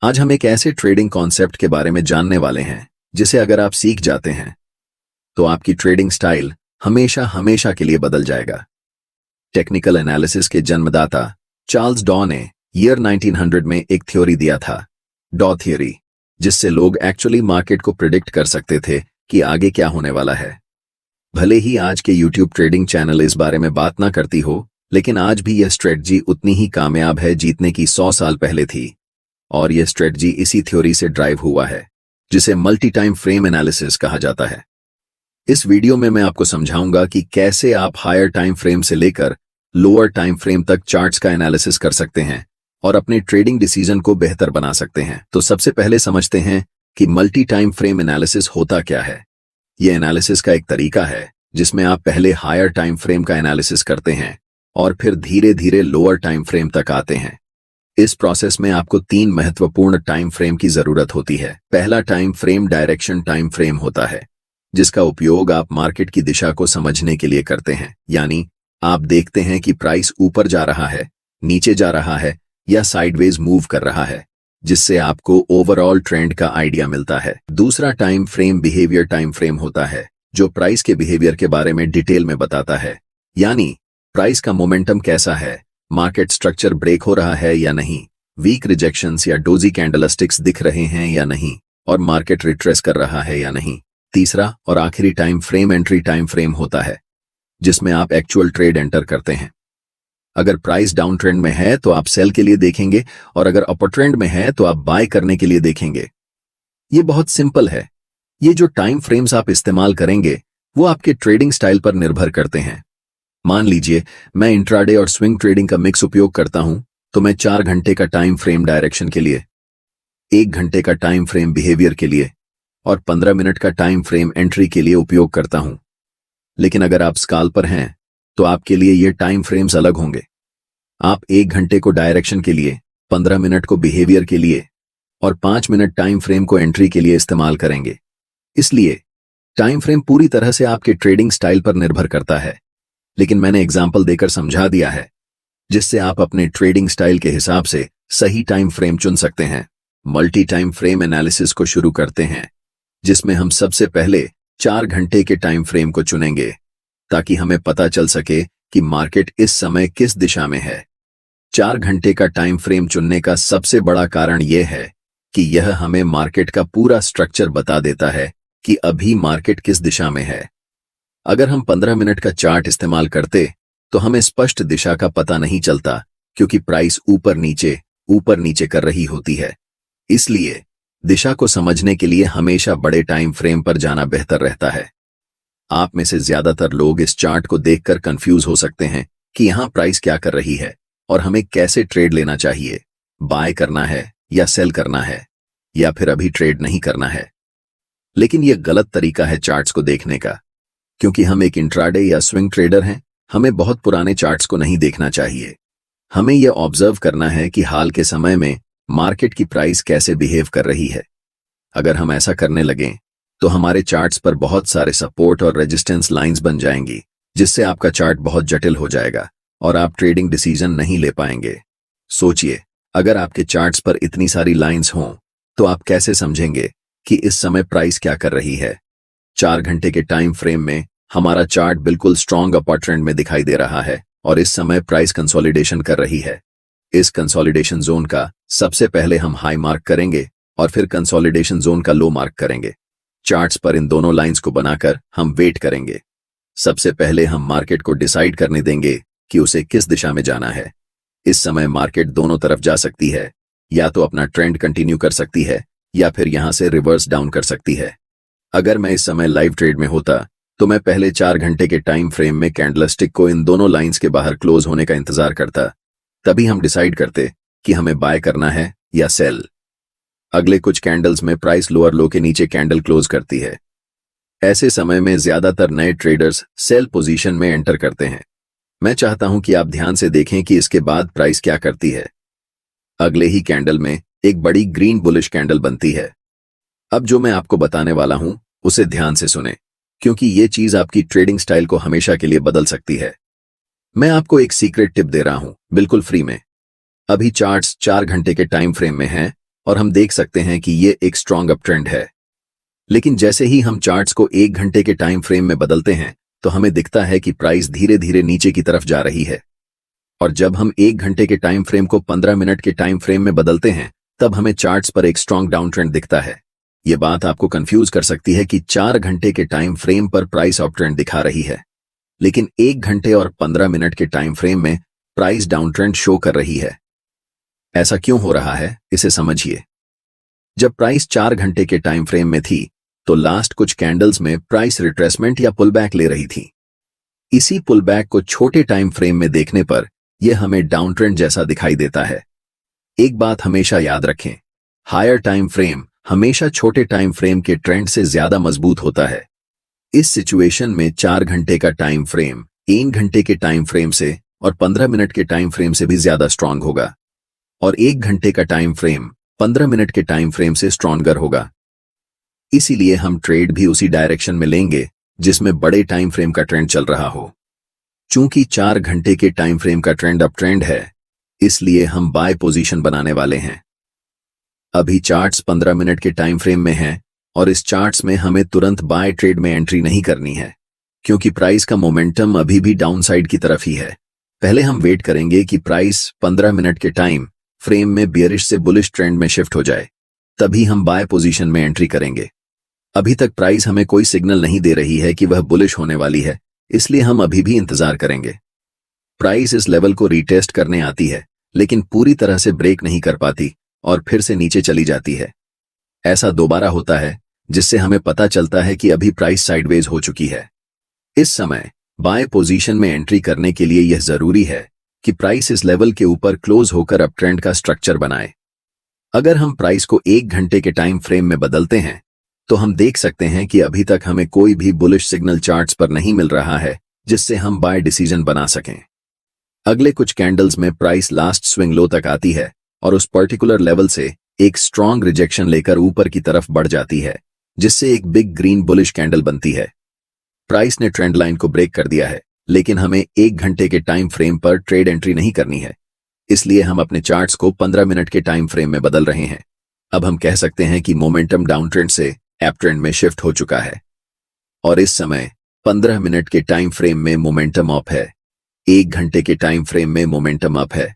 आज हम एक ऐसे ट्रेडिंग कॉन्सेप्ट के बारे में जानने वाले हैं जिसे अगर आप सीख जाते हैं तो आपकी ट्रेडिंग स्टाइल हमेशा हमेशा के लिए बदल जाएगा। टेक्निकल एनालिसिस के जन्मदाता चार्ल्स डॉ ने ईयर 1900 में एक थ्योरी दिया था, डॉ थ्योरी, जिससे लोग एक्चुअली मार्केट को प्रिडिक्ट कर सकते थे कि आगे क्या होने वाला है। भले ही आज के यूट्यूब ट्रेडिंग चैनल इस बारे में बात ना करती हो, लेकिन आज भी यह स्ट्रेटजी उतनी ही कामयाब है जीतने की 100 साल पहले थी। और यह स्ट्रेटजी इसी थ्योरी से ड्राइव हुआ है जिसे मल्टी टाइम फ्रेम एनालिसिस कहा जाता है। इस वीडियो में मैं आपको समझाऊंगा कि कैसे आप हायर टाइम फ्रेम से लेकर लोअर टाइम फ्रेम तक चार्ट्स का एनालिसिस कर सकते हैं और अपने ट्रेडिंग डिसीजन को बेहतर बना सकते हैं। तो सबसे पहले समझते हैं कि मल्टी टाइम फ्रेम एनालिसिस होता क्या है। यह एनालिसिस का एक तरीका है जिसमें आप पहले हायर टाइम फ्रेम का एनालिसिस करते हैं और फिर धीरे धीरे लोअर टाइम फ्रेम तक आते हैं। इस प्रोसेस में आपको 3 महत्वपूर्ण टाइम फ्रेम की जरूरत होती है। पहला time frame direction time frame होता है, जिसका उपयोग आप मार्केट की दिशा को समझने के लिए करते हैं। यानी आप देखते हैं कि प्राइस ऊपर जा रहा है, नीचे जा रहा है या साइडवेज मूव कर रहा है, जिससे आपको ओवरऑल ट्रेंड का आइडिया मिलता है। दूसरा time frame behaviour time frame होता है, जो प्राइस के बिहेवियर के बारे में डिटेल में बताता है। यानी प्राइस का मोमेंटम कैसा है, मार्केट स्ट्रक्चर ब्रेक हो रहा है या नहीं, वीक रिजेक्शंस या डोजी कैंडलस्टिक्स दिख रहे हैं या नहीं, और मार्केट रिट्रेस कर रहा है या नहीं। तीसरा और आखिरी time frame entry time frame होता है, जिसमें आप एक्चुअल ट्रेड एंटर करते हैं। अगर प्राइस डाउन ट्रेंड में है तो आप सेल के लिए देखेंगे और अगर अपर ट्रेंड में है तो आप बाय करने के लिए देखेंगे। ये बहुत सिंपल है। ये जो टाइम फ्रेम्स आप इस्तेमाल करेंगे वो आपके ट्रेडिंग स्टाइल पर निर्भर करते हैं। मान लीजिए मैं इंट्राडे और स्विंग ट्रेडिंग का मिक्स उपयोग करता हूं, तो मैं 4 घंटे का टाइम फ्रेम डायरेक्शन के लिए, 1 घंटे का टाइम फ्रेम बिहेवियर के लिए और 15 मिनट का टाइम फ्रेम एंट्री के लिए उपयोग करता हूं। लेकिन अगर आप स्काल्पर हैं तो आपके लिए ये टाइम फ्रेम्स अलग होंगे। आप 1 घंटे को डायरेक्शन के लिए, 15 मिनट को बिहेवियर के लिए और 5 मिनट टाइम फ्रेम को एंट्री के लिए इस्तेमाल करेंगे। इसलिए टाइम फ्रेम पूरी तरह से आपके ट्रेडिंग स्टाइल पर निर्भर करता है, लेकिन मैंने एग्जाम्पल देकर समझा दिया है जिससे आप अपने ट्रेडिंग स्टाइल के हिसाब से सही टाइम फ्रेम चुन सकते हैं। मल्टी टाइम फ्रेम एनालिसिस को शुरू करते हैं, जिसमें हम सबसे पहले 4 घंटे के टाइम फ्रेम को चुनेंगे ताकि हमें पता चल सके कि मार्केट इस समय किस दिशा में है। 4 घंटे का टाइम फ्रेम चुनने का सबसे बड़ा कारण यह है कि यह हमें मार्केट का पूरा स्ट्रक्चर बता देता है कि अभी मार्केट किस दिशा में है। अगर हम 15 मिनट का चार्ट इस्तेमाल करते तो हमें स्पष्ट दिशा का पता नहीं चलता, क्योंकि प्राइस ऊपर नीचे कर रही होती है। इसलिए दिशा को समझने के लिए हमेशा बड़े टाइम फ्रेम पर जाना बेहतर रहता है। आप में से ज्यादातर लोग इस चार्ट को देखकर कंफ्यूज हो सकते हैं कि यहां प्राइस क्या कर रही है और हमें कैसे ट्रेड लेना चाहिए, बाय करना है या सेल करना है या फिर अभी ट्रेड नहीं करना है। लेकिन यह गलत तरीका है चार्ट्स को देखने का, क्योंकि हम एक इंट्राडे या स्विंग ट्रेडर हैं। हमें बहुत पुराने चार्ट्स को नहीं देखना चाहिए। हमें यह ऑब्जर्व करना है कि हाल के समय में मार्केट की प्राइस कैसे बिहेव कर रही है। अगर हम ऐसा करने लगें तो हमारे चार्ट्स पर बहुत सारे सपोर्ट और रेजिस्टेंस लाइंस बन जाएंगी, जिससे आपका चार्ट बहुत जटिल हो जाएगा और आप ट्रेडिंग डिसीजन नहीं ले पाएंगे। सोचिए, अगर आपके चार्ट्स पर इतनी सारी लाइंस हों तो आप कैसे समझेंगे कि इस समय प्राइस क्या कर रही है। 4 घंटे के टाइम फ्रेम में हमारा चार्ट बिल्कुल स्ट्रॉन्ग अपर ट्रेंड में दिखाई दे रहा है और इस समय प्राइस कंसोलिडेशन कर रही है। इस कंसोलिडेशन जोन का सबसे पहले हम हाई मार्क करेंगे और फिर कंसोलिडेशन जोन का लो मार्क करेंगे। चार्ट्स पर इन दोनों लाइंस को बनाकर हम वेट करेंगे। सबसे पहले हम मार्केट को डिसाइड करने देंगे कि उसे किस दिशा में जाना है। इस समय मार्केट दोनों तरफ जा सकती है, या तो अपना ट्रेंड कंटिन्यू कर सकती है या फिर यहां से रिवर्स डाउन कर सकती है। अगर मैं इस समय लाइव ट्रेड में होता तो मैं पहले 4 घंटे के टाइम फ्रेम में कैंडलस्टिक को इन दोनों लाइंस के बाहर क्लोज होने का इंतजार करता। तभी हम डिसाइड करते कि हमें बाय करना है या सेल। अगले कुछ कैंडल्स में प्राइस लोअर लो के नीचे कैंडल क्लोज करती है। ऐसे समय में ज्यादातर नए ट्रेडर्स सेल पोजीशन में एंटर करते हैं। मैं चाहता हूं कि आप ध्यान से देखें कि इसके बाद प्राइस क्या करती है। अगले ही कैंडल में एक बड़ी ग्रीन बुलिश कैंडल बनती है। अब जो मैं आपको बताने वाला हूं उसे ध्यान से सुने, क्योंकि ये चीज आपकी ट्रेडिंग स्टाइल को हमेशा के लिए बदल सकती है। मैं आपको एक सीक्रेट टिप दे रहा हूं, बिल्कुल फ्री में। अभी चार्ट्स 4 घंटे के टाइम फ्रेम में हैं और हम देख सकते हैं कि ये एक स्ट्रॉन्ग अप ट्रेंड है। लेकिन जैसे ही हम चार्ट्स को 1 घंटे के टाइम फ्रेम में बदलते हैं तो हमें दिखता है कि प्राइस धीरे धीरे नीचे की तरफ जा रही है। और जब हम 1 घंटे के टाइम फ्रेम को 15 मिनट के टाइम फ्रेम में बदलते हैं तब हमें चार्ट्स पर एक स्ट्रॉन्ग डाउन ट्रेंड दिखता है। ये बात आपको कंफ्यूज कर सकती है कि 4 घंटे के टाइम फ्रेम पर प्राइस अप ट्रेंड दिखा रही है, लेकिन 1 घंटे और 15 मिनट के टाइम फ्रेम में प्राइस डाउन ट्रेंड शो कर रही है। ऐसा क्यों हो रहा है, इसे समझिए। जब प्राइस 4 घंटे के टाइम फ्रेम में थी तो लास्ट कुछ कैंडल्स में प्राइस रिट्रेसमेंट या पुलबैक ले रही थी। इसी पुलबैक को छोटे टाइम फ्रेम में देखने पर यह हमें डाउन ट्रेंड जैसा दिखाई देता है। एक बात हमेशा याद रखें, हायर टाइम फ्रेम हमेशा छोटे टाइम फ्रेम के ट्रेंड से ज्यादा मजबूत होता है। इस सिचुएशन में 4 घंटे का टाइम फ्रेम 1 घंटे के टाइम फ्रेम से और 15 मिनट के टाइम फ्रेम से भी ज्यादा स्ट्रांग होगा, और 1 घंटे का टाइम फ्रेम 15 मिनट के टाइम फ्रेम से स्ट्रॉन्गर होगा। इसीलिए हम ट्रेड भी उसी डायरेक्शन में लेंगे जिसमें बड़े टाइम फ्रेम का ट्रेंड चल रहा हो। चूंकि 4 घंटे के टाइम फ्रेम का ट्रेंड अप ट्रेंड है, इसलिए हम बाय पोजीशन बनाने वाले हैं। अभी चार्ट्स 15 मिनट के टाइम फ्रेम में हैं और इस चार्ट्स में हमें तुरंत बाय ट्रेड में एंट्री नहीं करनी है, क्योंकि प्राइस का मोमेंटम अभी भी डाउनसाइड की तरफ ही है। पहले हम वेट करेंगे कि प्राइस 15 मिनट के टाइम फ्रेम में बियरिश से बुलिश ट्रेंड में शिफ्ट हो जाए, तभी हम बाय पोजीशन में एंट्री करेंगे। अभी तक प्राइस हमें कोई सिग्नल नहीं दे रही है कि वह बुलिश होने वाली है, इसलिए हम अभी भी इंतजार करेंगे। प्राइस इस लेवल को रीटेस्ट करने आती है, लेकिन पूरी तरह से ब्रेक नहीं कर पाती और फिर से नीचे चली जाती है। ऐसा दोबारा होता है, जिससे हमें पता चलता है कि अभी प्राइस साइडवेज हो चुकी है। इस समय बाय पोजीशन में एंट्री करने के लिए यह जरूरी है कि प्राइस इस लेवल के ऊपर क्लोज होकर अप ट्रेंड का स्ट्रक्चर बनाए। अगर हम प्राइस को 1 घंटे के टाइम फ्रेम में बदलते हैं तो हम देख सकते हैं कि अभी तक हमें कोई भी बुलिश सिग्नल चार्ट्स पर नहीं मिल रहा है जिससे हम बाय डिसीजन बना सकें। अगले कुछ कैंडल्स में प्राइस लास्ट स्विंग लो तक आती है और उस पर्टिकुलर लेवल से एक स्ट्रॉन्ग रिजेक्शन लेकर ऊपर की तरफ बढ़ जाती है, जिससे एक बिग ग्रीन बुलिश कैंडल बनती है। प्राइस ने ट्रेंड लाइन को ब्रेक कर दिया है, लेकिन हमें 1 घंटे के टाइम फ्रेम पर ट्रेड एंट्री नहीं करनी है, इसलिए हम अपने चार्ट्स को 15 मिनट के टाइम फ्रेम में बदल रहे हैं। अब हम कह सकते हैं कि मोमेंटम डाउन ट्रेंड से अप ट्रेंड में शिफ्ट हो चुका है और इस समय 15 मिनट के टाइम फ्रेम में मोमेंटम अप है, 1 घंटे के टाइम फ्रेम में मोमेंटम अप है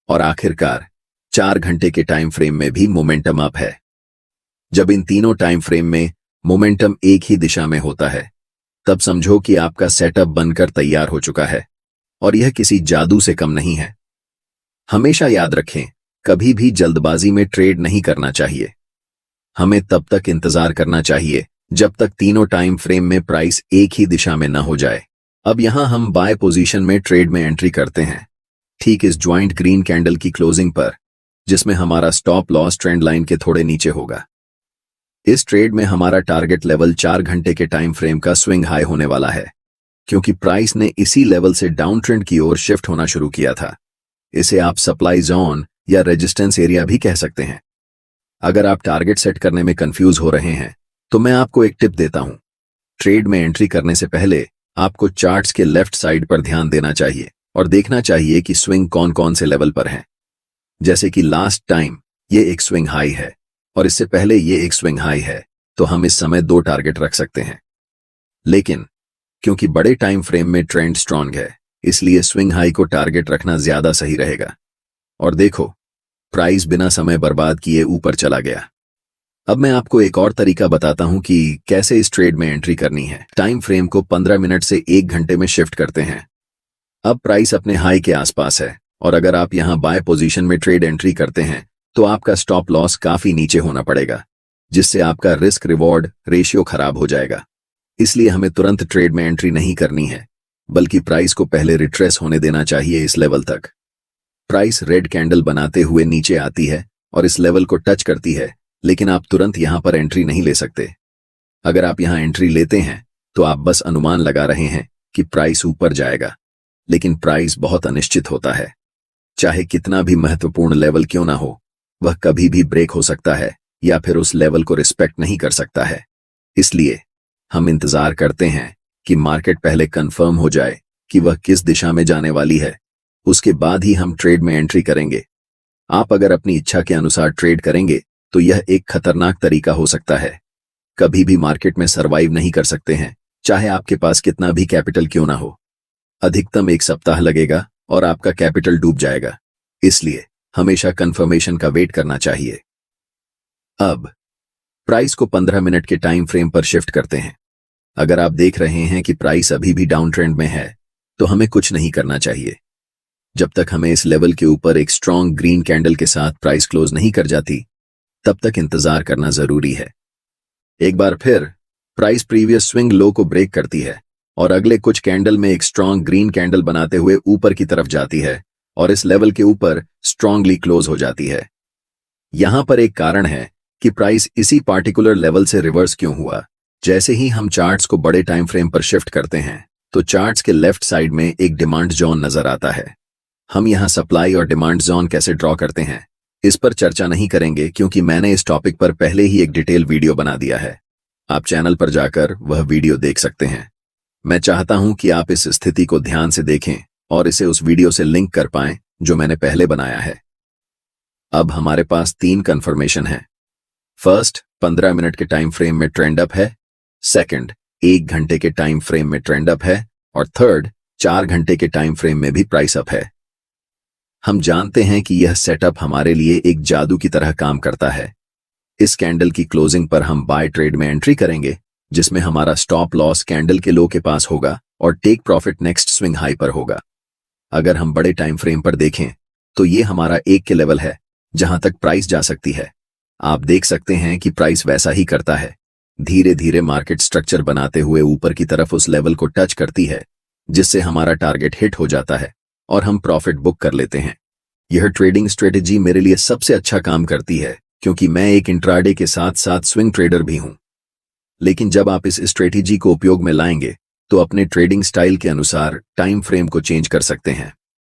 और आखिरकार 4 घंटे के टाइम फ्रेम में भी मोमेंटम अप है। जब इन तीनों टाइम फ्रेम में मोमेंटम एक ही दिशा में होता है, तब समझो कि आपका सेटअप बनकर तैयार हो चुका है और यह किसी जादू से कम नहीं है। हमेशा याद रखें, कभी भी जल्दबाजी में ट्रेड नहीं करना चाहिए। हमें तब तक इंतजार करना चाहिए जब तक तीनों टाइम फ्रेम में प्राइस एक ही दिशा में न हो जाए। अब यहां हम बाय पोजीशन में ट्रेड में एंट्री करते हैं, ठीक इस ज्वाइंट ग्रीन कैंडल की क्लोजिंग पर, जिसमें हमारा स्टॉप लॉस ट्रेंड लाइन के थोड़े नीचे होगा। इस ट्रेड में हमारा टारगेट लेवल 4 घंटे के टाइम फ्रेम का स्विंग हाई होने वाला है, क्योंकि प्राइस ने इसी लेवल से डाउन ट्रेंड की ओर शिफ्ट होना शुरू किया था। इसे आप सप्लाई जोन या रेजिस्टेंस एरिया भी कह सकते हैं। अगर आप टारगेट सेट करने में कंफ्यूज हो रहे हैं तो मैं आपको एक टिप देता हूं। ट्रेड में एंट्री करने से पहले आपको चार्ट्स के लेफ्ट साइड पर ध्यान देना चाहिए और देखना चाहिए कि स्विंग कौन कौन से लेवल पर है। जैसे कि लास्ट टाइम ये एक स्विंग हाई है और इससे पहले ये एक स्विंग हाई है, तो हम इस समय 2 टारगेट रख सकते हैं। लेकिन क्योंकि बड़े टाइम फ्रेम में ट्रेंड स्ट्रॉन्ग है, इसलिए स्विंग हाई को टारगेट रखना ज्यादा सही रहेगा। और देखो, प्राइस बिना समय बर्बाद किए ऊपर चला गया। अब मैं आपको एक और तरीका बताता हूं कि कैसे इस ट्रेड में एंट्री करनी है। टाइम फ्रेम को 15 मिनट से 1 घंटे में शिफ्ट करते हैं। अब प्राइस अपने हाई के आसपास है और अगर आप यहां बाय पोजीशन में ट्रेड एंट्री करते हैं तो आपका स्टॉप लॉस काफी नीचे होना पड़ेगा, जिससे आपका रिस्क रिवॉर्ड रेशियो खराब हो जाएगा। इसलिए हमें तुरंत ट्रेड में एंट्री नहीं करनी है, बल्कि प्राइस को पहले रिट्रेस होने देना चाहिए इस लेवल तक। प्राइस रेड कैंडल बनाते हुए नीचे आती है और इस लेवल को टच करती है, लेकिन आप तुरंत यहां पर एंट्री नहीं ले सकते। अगर आप यहां एंट्री लेते हैं तो आप बस अनुमान लगा रहे हैं कि प्राइस ऊपर जाएगा, लेकिन प्राइस बहुत अनिश्चित होता है। चाहे कितना भी महत्वपूर्ण लेवल क्यों ना हो, वह कभी भी ब्रेक हो सकता है या फिर उस लेवल को रिस्पेक्ट नहीं कर सकता है। इसलिए हम इंतजार करते हैं कि मार्केट पहले कंफर्म हो जाए कि वह किस दिशा में जाने वाली है, उसके बाद ही हम ट्रेड में एंट्री करेंगे। आप अगर अपनी इच्छा के अनुसार ट्रेड करेंगे तो यह एक खतरनाक तरीका हो सकता है। कभी भी मार्केट में सरवाइव नहीं कर सकते हैं, चाहे आपके पास कितना भी कैपिटल क्यों ना हो। अधिकतम एक सप्ताह लगेगा और आपका कैपिटल डूब जाएगा। इसलिए हमेशा कंफर्मेशन का वेट करना चाहिए। अब प्राइस को 15 मिनट के टाइम फ्रेम पर शिफ्ट करते हैं। अगर आप देख रहे हैं कि प्राइस अभी भी डाउन ट्रेंड में है, तो हमें कुछ नहीं करना चाहिए। जब तक हमें इस लेवल के ऊपर एक स्ट्रॉन्ग ग्रीन कैंडल के साथ प्राइस क्लोज नहीं कर जाती, तब तक इंतजार करना जरूरी है। एक बार फिर प्राइस प्रीवियस स्विंग लो को ब्रेक करती है और अगले कुछ कैंडल में एक स्ट्रॉन्ग ग्रीन कैंडल बनाते हुए ऊपर की तरफ जाती है और इस लेवल के ऊपर स्ट्रांगली क्लोज हो जाती है। यहां पर एक कारण है कि प्राइस इसी पार्टिकुलर लेवल से रिवर्स क्यों हुआ। जैसे ही हम चार्ट्स को बड़े टाइम फ्रेम पर शिफ्ट करते हैं, तो चार्ट्स के लेफ्ट साइड में एक डिमांड जोन नजर आता है। हम यहां सप्लाई और डिमांड जोन कैसे ड्रॉ करते हैं, इस पर चर्चा नहीं करेंगे, क्योंकि मैंने इस टॉपिक पर पहले ही एक डिटेल वीडियो बना दिया है। आप चैनल पर जाकर वह वीडियो देख सकते हैं। मैं चाहता हूं कि आप इस स्थिति को ध्यान से देखें और इसे उस वीडियो से लिंक कर पाएं जो मैंने पहले बनाया है। अब हमारे पास 3 कंफर्मेशन है। फर्स्ट, 15 मिनट के टाइम फ्रेम में ट्रेंड अप है। सेकंड, 1 घंटे के टाइम फ्रेम में ट्रेंड अप है। और थर्ड, 4 घंटे के टाइम फ्रेम में भी प्राइस अप है। हम जानते हैं कि यह सेटअप हमारे लिए एक जादू की तरह काम करता है। इस कैंडल की क्लोजिंग पर हम बाय ट्रेड में एंट्री करेंगे, जिसमें हमारा स्टॉप लॉस कैंडल के लो के पास होगा और take profit next swing high पर होगा। अगर हम बड़े टाइम फ्रेम पर देखें, तो ये हमारा 1 के लेवल है जहां तक प्राइस जा सकती है। आप देख सकते हैं कि प्राइस वैसा ही करता है, धीरे धीरे मार्केट स्ट्रक्चर बनाते हुए ऊपर की तरफ उस लेवल को टच करती है, जिससे हमारा टारगेट हिट हो जाता है और हम प्रॉफिट बुक कर लेते हैं। यह ट्रेडिंग स्ट्रेटेजी मेरे लिए सबसे अच्छा काम करती है, क्योंकि मैं एक इंट्राडे के साथ साथ स्विंग ट्रेडर भी हूं। लेकिन जब आप इस स्ट्रेटेजी को उपयोग में लाएंगे, तो अपने ट्रेडिंग स्टाइल के अनुसार टाइम फ्रेम को चेंज कर सकते हैं।